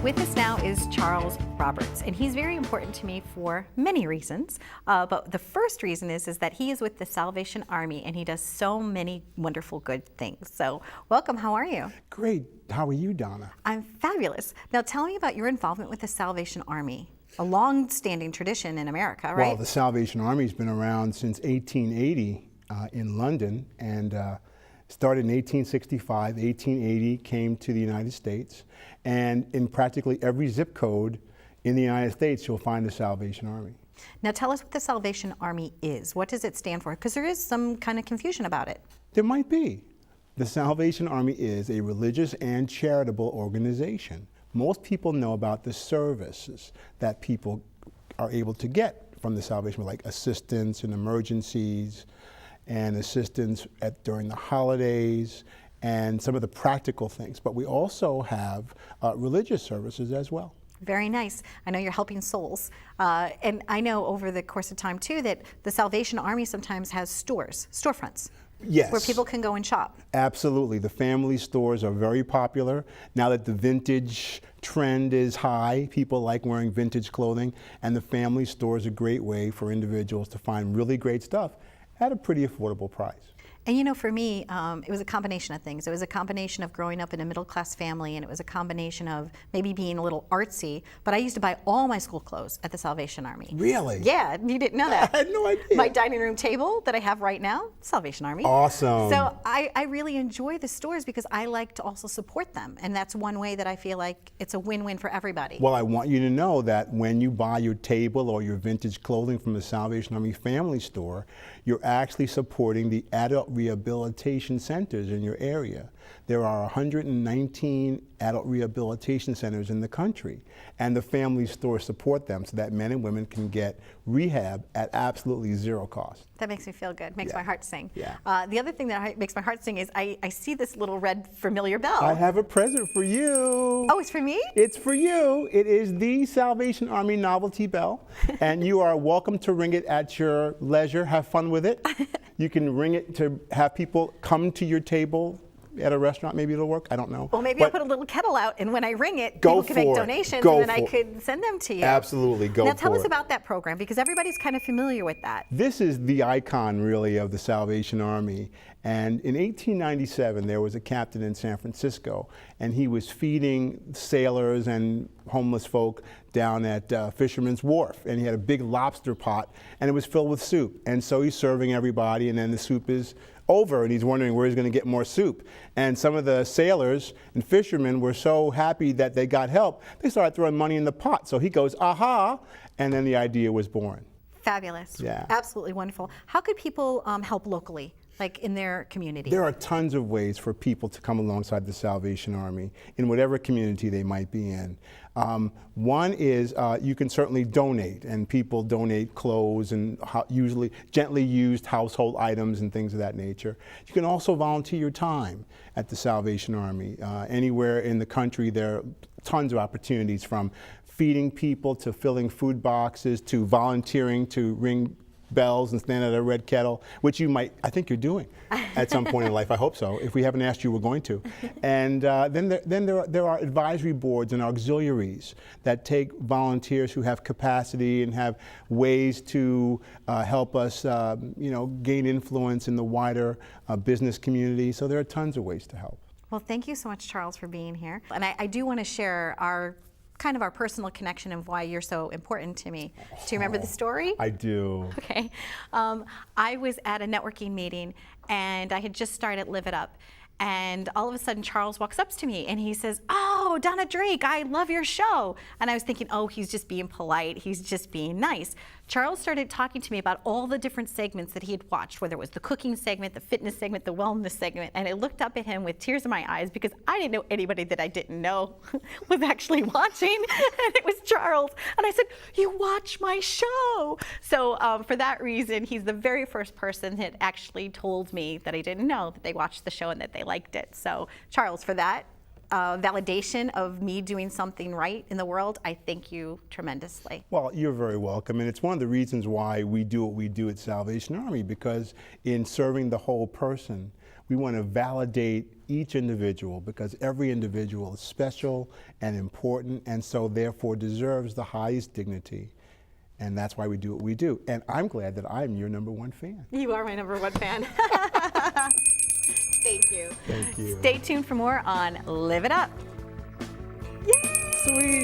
With us now is Charles Roberts, and he's very important to me for many reasons. But the first reason is that he is with the Salvation Army, and he does so many wonderful good things. So welcome, how are you? Great. How are you, Donna? I'm fabulous. Now tell me about your involvement with the Salvation Army, a long-standing tradition in America, right? Well, the Salvation Army's been around since 1880 in London, and started in 1865, 1880 came to the United States, and in practically every zip code in the United States you'll find the Salvation Army. Now tell us what the Salvation Army is. What does it stand for? Because there is some kind of confusion about it. There might be. The Salvation Army is a religious and charitable organization. Most people know about the services that people are able to get from the Salvation Army, like assistance in emergencies, and assistance during the holidays, and some of the practical things. But we also have religious services as well. Very nice. I know you're helping souls. And I know over the course of time, too, that the Salvation Army sometimes has storefronts. Yes. Where people can go and shop. Absolutely. The family stores are very popular. Now that the vintage trend is high, people like wearing vintage clothing, and the family store is a great way for individuals to find really great stuff at a pretty affordable price. And you know, for me, it was a combination of things. It was a combination of growing up in a middle-class family, and it was a combination of maybe being a little artsy, but I used to buy all my school clothes at the Salvation Army. Really? Yeah, you didn't know that. I had no idea. My dining room table that I have right now, Salvation Army. Awesome. So I really enjoy the stores because I like to also support them, and that's one way that I feel like it's a win-win for everybody. Well, I want you to know that when you buy your table or your vintage clothing from the Salvation Army Family Store, you're actually supporting the adult rehabilitation centers in your area. There are 119 adult rehabilitation centers in the country, and the family stores support them so that men and women can get rehab at absolutely zero cost. That makes me feel good, makes my heart sing. Yeah. The other thing that makes my heart sing is I see this little red familiar bell. I have a present for you. Oh, it's for me? It's for you. It is the Salvation Army novelty bell, and you are welcome to ring it at your leisure. Have fun with it. You can ring it to have people come to your table at a restaurant. Maybe it'll work. I don't know. Well, maybe I'll put a little kettle out, and when I ring it, go people can make donations, and then I could send them to you. Absolutely, go for it. Now tell us about that program, because everybody's kind of familiar with that. This is the icon, really, of the Salvation Army. And in 1897, there was a captain in San Francisco, and he was feeding sailors and homeless folk down at Fisherman's Wharf. And he had a big lobster pot, and it was filled with soup. And so he's serving everybody, and then the soup is over, and he's wondering where he's going to get more soup. And some of the sailors and fishermen were so happy that they got help, they started throwing money in the pot. So he goes, aha, and then the idea was born. Fabulous. Yeah. Absolutely wonderful. How could people help locally, like in their community? There are tons of ways for people to come alongside the Salvation Army in whatever community they might be in. One is you can certainly donate, and people donate clothes and usually gently used household items and things of that nature. You can also volunteer your time at the Salvation Army. Anywhere in the country, there are tons of opportunities, from feeding people to filling food boxes to volunteering to ring bells and stand at a red kettle, which you might, I think you're doing at some point in life. I hope so. If we haven't asked you, we're going to. And then there are advisory boards and auxiliaries that take volunteers who have capacity and have ways to help us, gain influence in the wider business community. So there are tons of ways to help. Well, thank you so much, Charles, for being here. And I do want to share our personal connection of why you're so important to me. Do you remember the story? I do. Okay. I was at a networking meeting, and I had just started Live It Up. And all of a sudden, Charles walks up to me and he says, "Oh, Donna Drake, I love your show." And I was thinking, oh, he's just being polite. He's just being nice. Charles started talking to me about all the different segments that he had watched, whether it was the cooking segment, the fitness segment, the wellness segment. And I looked up at him with tears in my eyes because I didn't know anybody that I didn't know was actually watching. And it was Charles. And I said, "You watch my show." So for that reason, he's the very first person that actually told me that I didn't know that they watched the show and that they liked it. So Charles, for that validation of me doing something right in the world, I thank you tremendously. Well, you're very welcome, and it's one of the reasons why we do what we do at Salvation Army, because in serving the whole person, We want to validate each individual because every individual is special and important, and so therefore deserves the highest dignity. And that's why we do what we do. And I'm glad that I'm your #1 fan. You are my #1 fan. Thank you. Thank you. Stay tuned for more on Live It Up. Yay! Sweet.